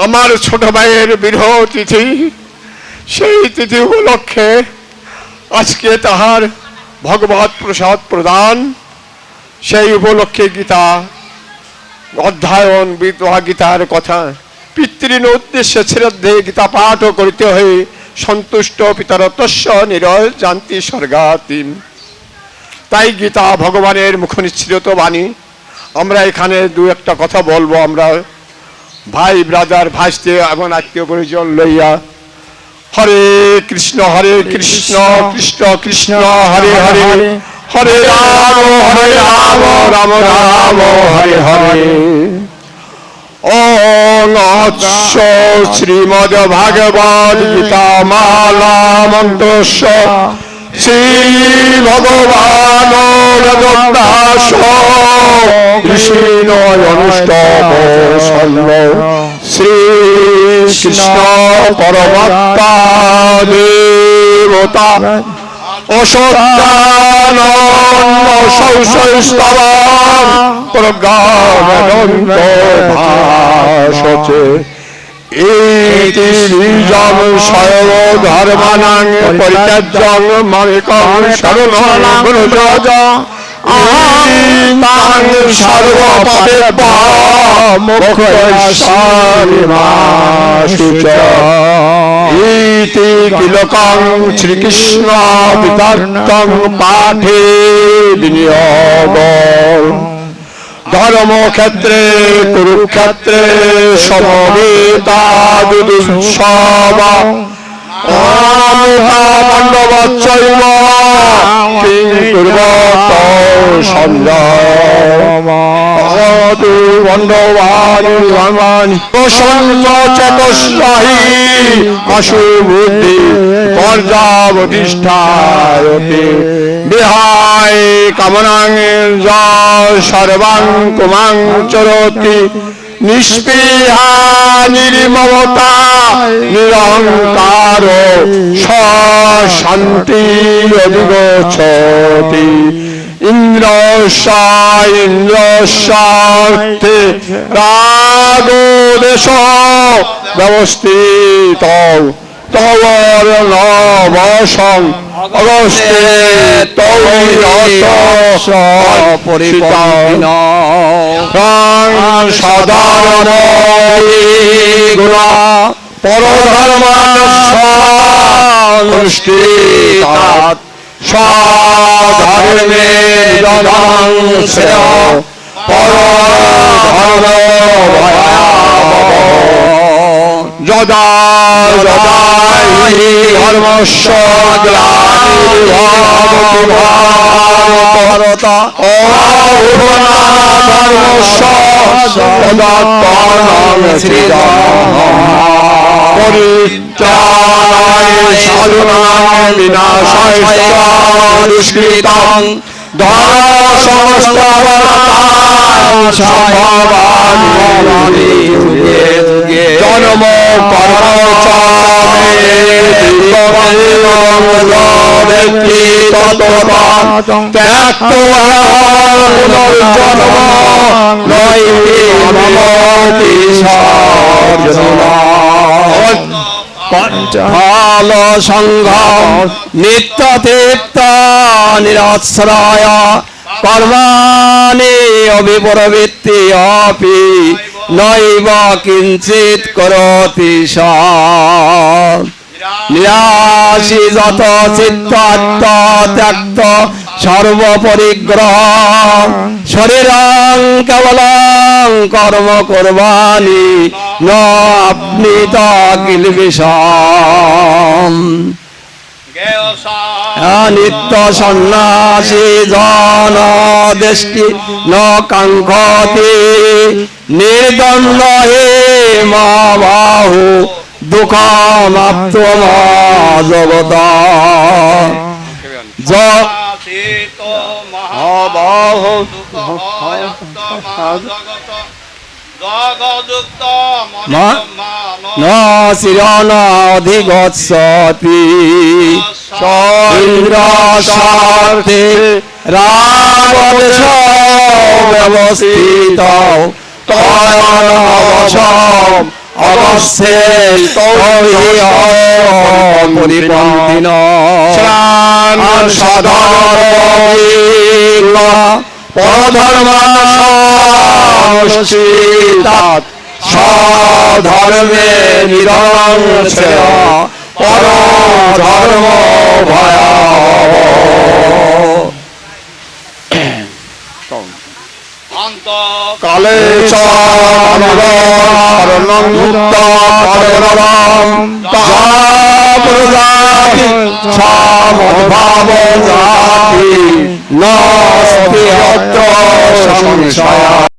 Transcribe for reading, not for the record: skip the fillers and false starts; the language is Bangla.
আমার ছোট ভাইয়ের বিরহ তিথি, সেই তিথি উপলক্ষে আজকে তাহার ভগবত প্রসাদ প্রদান, সেই উপলক্ষে গীতা অধ্যয়ন, বিধবা গীতার কথা পিতৃণ উদ্দেশ্যে শ্রদ্ধে গীতা পাঠ করিতে হয়ে সন্তুষ্ট পিতরতস্য নিরয় জান্তি স্বর্গাতিম। তাই গীতা ভগবানের মুখনিঃসৃত বাণী। আমরা এখানে দু একটা কথা বলবো। আমরা ভাই ব্রাদার ভাসতে এবং আত্মীয় পরিজন লইয়া হরে কৃষ্ণ কৃষ্ণ কৃষ্ণ হরে হরে, হরে রাম রাম রাম হরে হরে। ওম শ্রীমদ ভাগবত গীতা মালা মন্ত্রস্য শ্রী ভগবান জগন্নাথ কৃষ্ণ অনুষ্ঠব শ্রী কৃষ্ণ পরমাত্মা দেবতা ভাষতে ইতি নিজং সর্বধর্মানাং পরিত্যাজ্যং মামেকং শরণং ব্রজ আহং সর্বপাপেভ্যো মোক্ষয়িষ্যামি মা শুচা। ইতি কিলকং শ্রীকৃষ্ণ বিতার্থং পাঠে বিনিয়োগ। ধর্মক্ষেত্রে কুরুক্ষেত্রে সমবেতাদুৎসব পাণ্ডবচ্চৈব কিং কুর্বত সঞ্জয় পাণ্ডবানি চেতস্বাহী অশুবুদ্ধি পর্যাবতিষ্ঠায়তে বিহায় কামনাং সর্বাং কুমাং চরতি নিষ্পৃহা নির্মমতা নিরহংকার শান্তি অধিগচ্ছতি। ইন্দ্রস্যার্থে রাগদেশ ব্যবস্থিত তবর নবসং অগস্তে সাধারণ গুণ পরধর্মানুষ্ঠিতাৎ স্বধর্মে জনং শ্রেয় পরধর্ম যদা যদা হি ধর্মস্য গ্লানির্ভবতি ভারত ধর্মস্য তদাত্মানং সৃজনঃ পরিত্রাণায় সাধুনাং বিনাশায় দুষ্কৃতং জন্ম কর্ম পঞ্চফল সংঘ নিত্য তীর্থ নিরাশ্রয় কর্মাণি অবিপ্রবৃত্তি অপি নৈব কিঞ্চিৎ করতি সৎ। নিরাশী যত চিত্তাত্ম ত্যক্ত সর্বপরিগ্রহ শরীরং কেবলং কর্ম করবানি ন আপনিত কিলবিষম। নিত্য সন্ন্যাসী জন দেশটি ন কাঙ্ক্ষতি নির্দ্বন্দ্ব হে মা বাহু দুঃখমাপ্তম জগত অধিগচ্ছতি ইন্দ্রস্বার্থে রাবদেশ ব্যবস্থিত অগস্তে পরিপন্থিন শ্রাণ সধর্ম পরধর্ম স্বধর্মে নিরংশয় পরধর্ম ভয়াবহ। কালে সংশয়